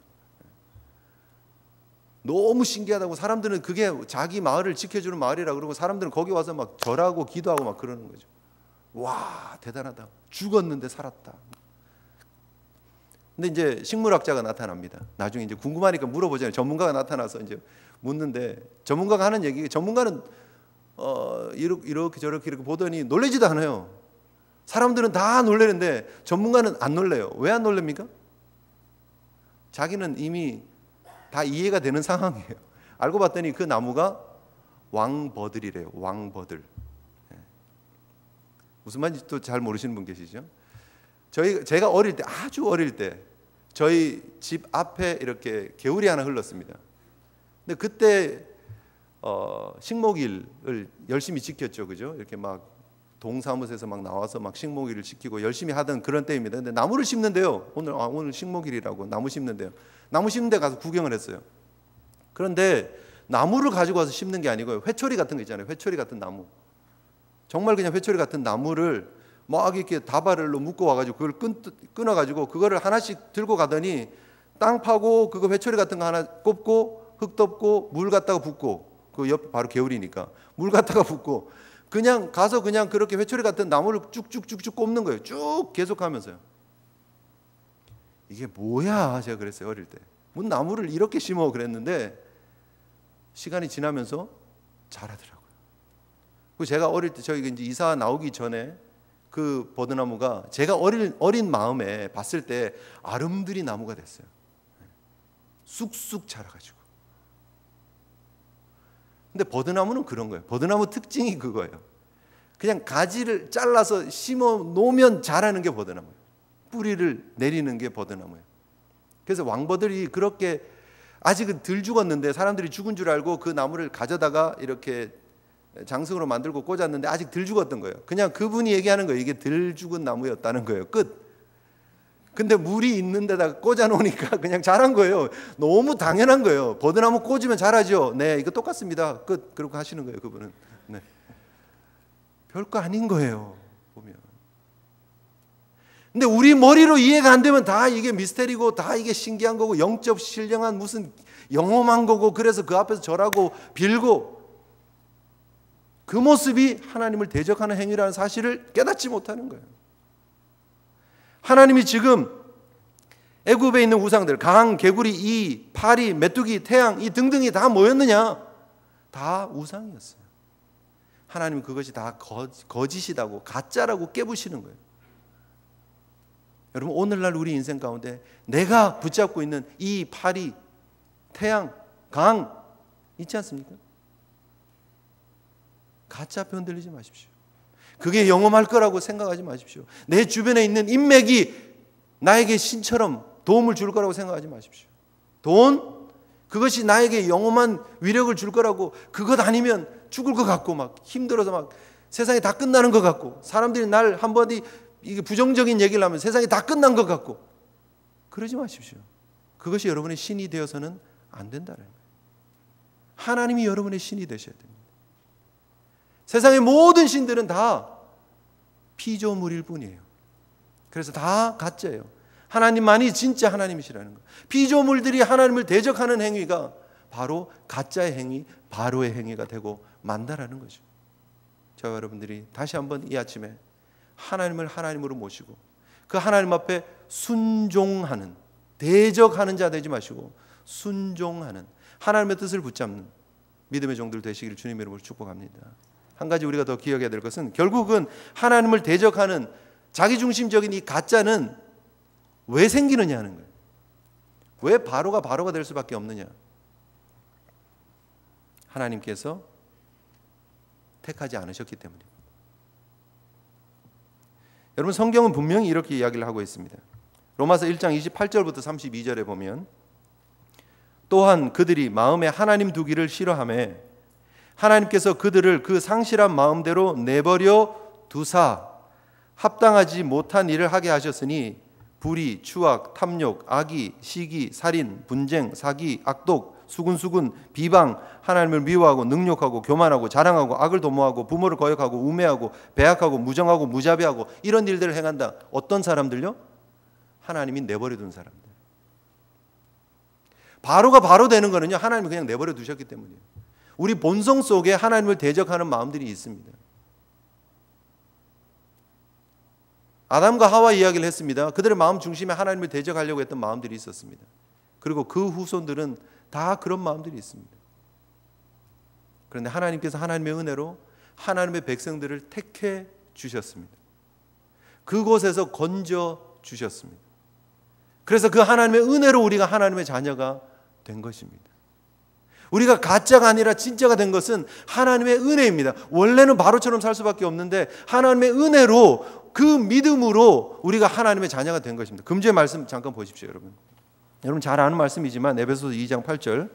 너무 신기하다고 사람들은 그게 자기 마을을 지켜주는 마을이라 그러고 사람들은 거기 와서 막 절하고 기도하고 막 그러는 거죠. 와, 대단하다. 죽었는데 살았다. 근데 이제 식물학자가 나타납니다. 나중에 이제 궁금하니까 물어보잖아요. 전문가가 나타나서 이제 묻는데 전문가가 하는 얘기, 전문가는 이렇게 저렇게 보더니 놀라지도 않아요. 사람들은 다 놀라는데 전문가는 안 놀래요. 왜 안 놀랍니까? 자기는 이미 다 이해가 되는 상황이에요. 알고 봤더니 그 나무가 왕버들이래요. 왕버들. 무슨 말인지 또 잘 모르시는 분 계시죠? 제가 어릴 때, 아주 어릴 때 저희 집 앞에 이렇게 개울이 하나 흘렀습니다. 근데 그때 식목일을 열심히 지켰죠, 그죠? 이렇게 막 동사무소에서 막 나와서 막 식목일을 지키고 열심히 하던 그런 때입니다. 근데 나무를 심는데요. 오늘 식목일이라고 나무 심는데요. 나무 심는 데 가서 구경을 했어요. 그런데 나무를 가지고 와서 심는 게 아니고요. 회초리 같은 거 있잖아요. 회초리 같은 나무. 정말 그냥 회초리 같은 나무를 막 이렇게 다발로 묶어 와가지고 그걸 끊어가지고 그거를 하나씩 들고 가더니 땅 파고 그거 회초리 같은 거 하나 꼽고 흙 덮고 물 갖다가 붓고 그 옆 바로 개울이니까 물 갖다가 붓고 그냥 가서 그냥 그렇게 회초리 같은 나무를 쭉쭉쭉쭉 꼽는 거예요. 쭉 계속하면서요. 이게 뭐야? 제가 그랬어요, 어릴 때. 뭔 나무를 이렇게 심어 그랬는데 시간이 지나면서 자라더라고요. 그리고 제가 어릴 때 저희 이제 이사 나오기 전에 그 버드나무가 제가 어린 마음에 봤을 때 아름드리 나무가 됐어요. 쑥쑥 자라가지고. 근데 버드나무는 그런 거예요. 버드나무 특징이 그거예요. 그냥 가지를 잘라서 심어 놓으면 자라는 게 버드나무예요. 뿌리를 내리는 게 버드나무예요. 그래서 왕버들이 그렇게 아직은 덜 죽었는데 사람들이 죽은 줄 알고 그 나무를 가져다가 이렇게 장승으로 만들고 꽂았는데 아직 덜 죽었던 거예요. 그냥 그분이 얘기하는 거예요. 이게 덜 죽은 나무였다는 거예요. 끝. 근데 물이 있는 데다가 꽂아 놓으니까 그냥 자란 거예요. 너무 당연한 거예요. 버드나무 꽂으면 자라죠. 네, 이거 똑같습니다. 끝. 그러고 하시는 거예요, 그분은. 네. 별거 아닌 거예요, 보면. 근데 우리 머리로 이해가 안 되면 다 이게 미스테리고 다 이게 신기한 거고 영적 신령한 무슨 영험한 거고, 그래서 그 앞에서 절하고 빌고, 그 모습이 하나님을 대적하는 행위라는 사실을 깨닫지 못하는 거예요. 하나님이 지금 애굽에 있는 우상들, 강, 개구리, 이, 파리, 메뚜기, 태양 이 등등이 다 뭐였느냐? 다 우상이었어요. 하나님은 그것이 다 거짓이라고, 가짜라고 깨부시는 거예요. 여러분, 오늘날 우리 인생 가운데 내가 붙잡고 있는 이 파리, 태양, 강 있지 않습니까? 가짜 앞에 흔들리지 마십시오. 그게 영험할 거라고 생각하지 마십시오. 내 주변에 있는 인맥이 나에게 신처럼 도움을 줄 거라고 생각하지 마십시오. 돈, 그것이 나에게 영험한 위력을 줄 거라고, 그것 아니면 죽을 것 같고 막 힘들어서 막 세상이 다 끝나는 것 같고, 사람들이 날 한마디 이게 부정적인 얘기를 하면 세상이 다 끝난 것 같고, 그러지 마십시오. 그것이 여러분의 신이 되어서는 안 된다는 거예요. 하나님이 여러분의 신이 되셔야 됩니다. 세상의 모든 신들은 다 피조물일 뿐이에요. 그래서 다 가짜예요. 하나님만이 진짜 하나님이시라는 거예요. 피조물들이 하나님을 대적하는 행위가 바로 가짜의 행위, 바로의 행위가 되고 만다라는 거죠. 저와 여러분들이 다시 한번 이 아침에 하나님을 하나님으로 모시고 그 하나님 앞에 순종하는, 대적하는 자 되지 마시고 순종하는, 하나님의 뜻을 붙잡는 믿음의 종들 되시기를 주님의 이름으로 축복합니다. 한 가지 우리가 더 기억해야 될 것은, 결국은 하나님을 대적하는 자기중심적인 이 가짜는 왜 생기느냐 하는 거예요. 왜 바로가 될 수밖에 없느냐? 하나님께서 택하지 않으셨기 때문입니다. 여러분, 성경은 분명히 이렇게 이야기를 하고 있습니다. 로마서 1장 28절부터 32절에 보면, 또한 그들이 마음에 하나님 두기를 싫어하며 하나님께서 그들을 그 상실한 마음대로 내버려 두사 합당하지 못한 일을 하게 하셨으니 불의, 추악, 탐욕, 악의, 시기, 살인, 분쟁, 사기, 악독, 수군수군, 비방, 하나님을 미워하고 능욕하고 교만하고 자랑하고 악을 도모하고 부모를 거역하고 우매하고 배악하고 무정하고 무자비하고 이런 일들을 행한다. 어떤 사람들요? 하나님이 내버려 둔 사람들. 바로가 바로 되는 거는요, 하나님이 그냥 내버려 두셨기 때문이에요. 우리 본성 속에 하나님을 대적하는 마음들이 있습니다. 아담과 하와 이야기를 했습니다. 그들의 마음 중심에 하나님을 대적하려고 했던 마음들이 있었습니다. 그리고 그 후손들은 다 그런 마음들이 있습니다. 그런데 하나님께서 하나님의 은혜로 하나님의 백성들을 택해 주셨습니다. 그곳에서 건져 주셨습니다. 그래서 그 하나님의 은혜로 우리가 하나님의 자녀가 된 것입니다. 우리가 가짜가 아니라 진짜가 된 것은 하나님의 은혜입니다. 원래는 바로처럼 살 수밖에 없는데 하나님의 은혜로, 그 믿음으로 우리가 하나님의 자녀가 된 것입니다. 금주의 말씀 잠깐 보십시오, 여러분. 여러분 잘 아는 말씀이지만 에베소서 2장 8절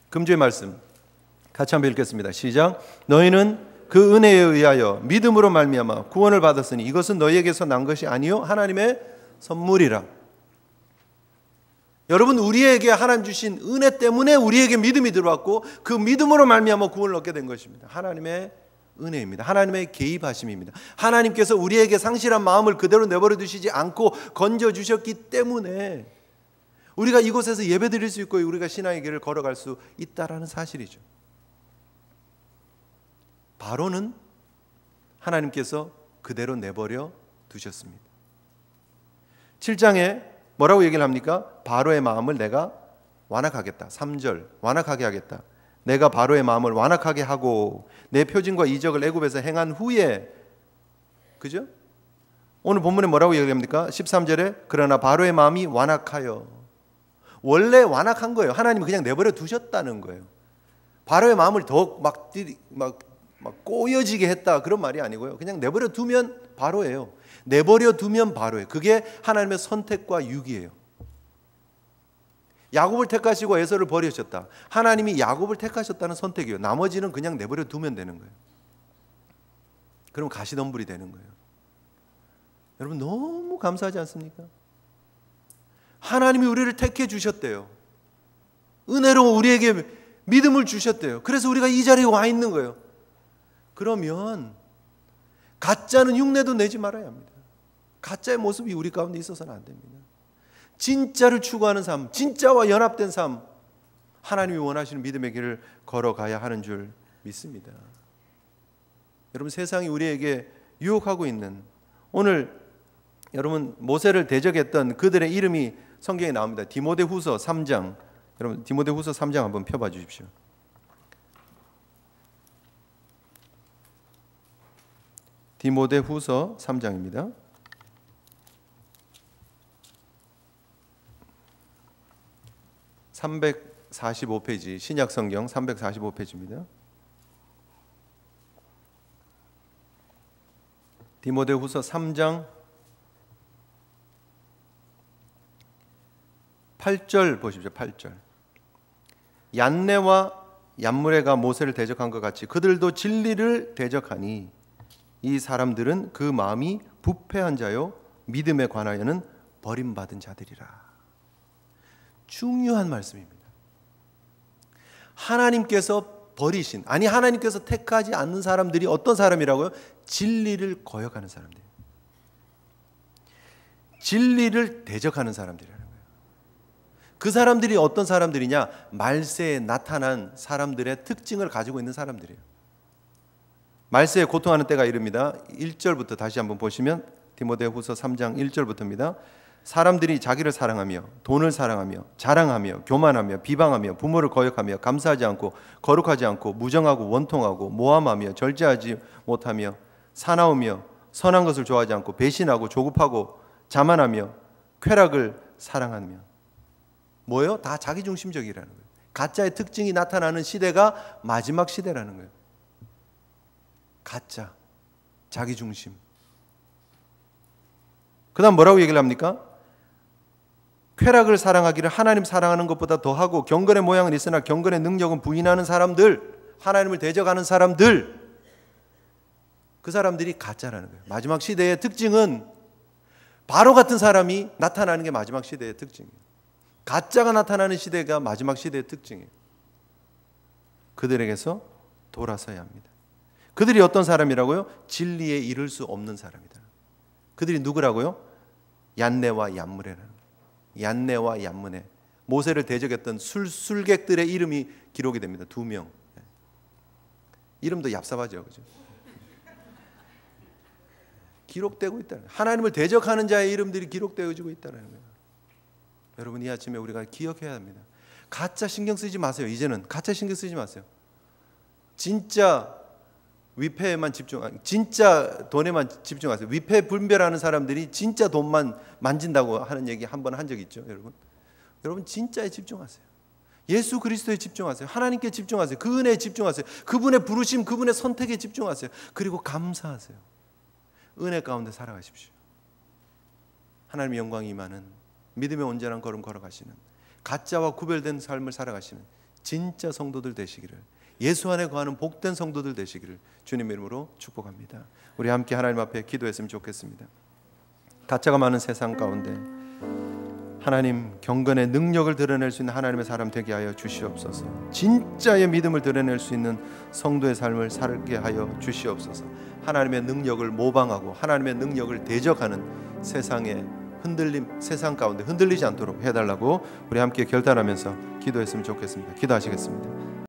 금주의 말씀 같이 한번 읽겠습니다. 시작. 너희는 그 은혜에 의하여 믿음으로 말미암아 구원을 받았으니 이것은 너희에게서 난 것이 아니요 하나님의 선물이라. 여러분, 우리에게 하나님 주신 은혜 때문에 우리에게 믿음이 들어왔고 그 믿음으로 말미암아 구원을 얻게 된 것입니다. 하나님의 은혜입니다. 하나님의 개입하심입니다. 하나님께서 우리에게 상실한 마음을 그대로 내버려 두시지 않고 건져 주셨기 때문에 우리가 이곳에서 예배드릴 수 있고 우리가 신앙의 길을 걸어갈 수 있다라는 사실이죠. 바로는 하나님께서 그대로 내버려 두셨습니다. 7장에 뭐라고 얘기를 합니까? 바로의 마음을 내가 완악하겠다. 3절 완악하게 하겠다. 내가 바로의 마음을 완악하게 하고 내 표징과 이적을 애굽에서 행한 후에, 그죠? 오늘 본문에 뭐라고 얘기합니까? 13절에 그러나 바로의 마음이 완악하여. 원래 완악한 거예요. 하나님이 그냥 내버려 두셨다는 거예요. 바로의 마음을 더 막 꼬여지게 했다, 그런 말이 아니고요. 그냥 내버려 두면 바로예요. 내버려 두면 바로예요. 그게 하나님의 선택과 유기예요. 야곱을 택하시고 에서를 버리셨다. 하나님이 야곱을 택하셨다는 선택이에요. 나머지는 그냥 내버려 두면 되는 거예요. 그럼 가시덤불이 되는 거예요. 여러분 너무 감사하지 않습니까? 하나님이 우리를 택해 주셨대요. 은혜로 우리에게 믿음을 주셨대요. 그래서 우리가 이 자리에 와 있는 거예요. 그러면 가짜는 흉내도 내지 말아야 합니다. 가짜의 모습이 우리 가운데 있어서는 안 됩니다. 진짜를 추구하는 삶, 진짜와 연합된 삶, 하나님이 원하시는 믿음의 길을 걸어가야 하는 줄 믿습니다. 여러분 세상이 우리에게 유혹하고 있는, 오늘 여러분 모세를 대적했던 그들의 이름이 성경에 나옵니다. 디모데후서 3장, 여러분 디모데후서 3장 한번 펴봐 주십시오. 디모데후서 3장입니다. 345페이지, 신약성경 345페이지입니다. 디모데후서 3장 8절 보십시오. 8절. 얀네와 얀무레가 모세를 대적한 것 같이 그들도 진리를 대적하니 이 사람들은 그 마음이 부패한 자요 믿음에 관하여는 버림받은 자들이라. 중요한 말씀입니다. 하나님께서 버리신, 아니 하나님께서 택하지 않는 사람들이 어떤 사람이라고요? 진리를 거역하는 사람들, 진리를 대적하는 사람들이라는 거예요. 그 사람들이 어떤 사람들이냐? 말세에 나타난 사람들의 특징을 가지고 있는 사람들이에요. 말세에 고통하는 때가 이릅니다. 1절부터 다시 한번 보시면 디모데후서 3장 1절부터입니다. 사람들이 자기를 사랑하며 돈을 사랑하며 자랑하며 교만하며 비방하며 부모를 거역하며 감사하지 않고 거룩하지 않고 무정하고 원통하고 모함하며 절제하지 못하며 사나우며 선한 것을 좋아하지 않고 배신하고 조급하고 자만하며 쾌락을 사랑하며, 뭐예요? 다 자기중심적이라는 거예요. 가짜의 특징이 나타나는 시대가 마지막 시대라는 거예요. 가짜, 자기중심. 그 다음 뭐라고 얘기를 합니까? 쾌락을 사랑하기를 하나님 사랑하는 것보다 더하고 경건의 모양은 있으나 경건의 능력은 부인하는 사람들, 하나님을 대적하는 사람들, 그 사람들이 가짜라는 거예요. 마지막 시대의 특징은 바로 같은 사람이 나타나는 게 마지막 시대의 특징이에요. 가짜가 나타나는 시대가 마지막 시대의 특징이에요. 그들에게서 돌아서야 합니다. 그들이 어떤 사람이라고요? 진리에 이를 수 없는 사람이다. 그들이 누구라고요? 얀네와 얀무레라는 거예요. 얀네와 얀무네, 모세를 대적했던 술객들의 이름이 기록이 됩니다. 2명. 이름도 얍삽하죠, 그죠? 기록되고 있다는 거예요. 하나님을 대적하는 자의 이름들이 기록되어지고 있다는 거예요. 여러분 이 아침에 우리가 기억해야 합니다. 가짜 신경 쓰지 마세요. 이제는 가짜 신경 쓰지 마세요. 진짜 위패에만 진짜 돈에만 집중하세요. 위패 분별하는 사람들이 진짜 돈만 만진다고 하는 얘기 한 번 한 적 있죠, 여러분. 여러분 진짜에 집중하세요. 예수 그리스도에 집중하세요. 하나님께 집중하세요. 그 은혜에 집중하세요. 그분의 부르심, 그분의 선택에 집중하세요. 그리고 감사하세요. 은혜 가운데 살아가십시오. 하나님의 영광이 임하는 믿음의 온전한 걸음 걸어가시는, 가짜와 구별된 삶을 살아가시는 진짜 성도들 되시기를, 예수 안에 거하는 복된 성도들 되시기를 주님의 이름으로 축복합니다. 우리 함께 하나님 앞에 기도했으면 좋겠습니다. 가짜가 많은 세상 가운데 하나님 경건의 능력을 드러낼 수 있는 하나님의 사람 되게 하여 주시옵소서. 진짜의 믿음을 드러낼 수 있는 성도의 삶을 살게 하여 주시옵소서. 하나님의 능력을 모방하고 하나님의 능력을 대적하는 세상의 흔들림, 세상 가운데 흔들리지 않도록 해달라고 우리 함께 결단하면서 기도했으면 좋겠습니다. 기도하시겠습니다.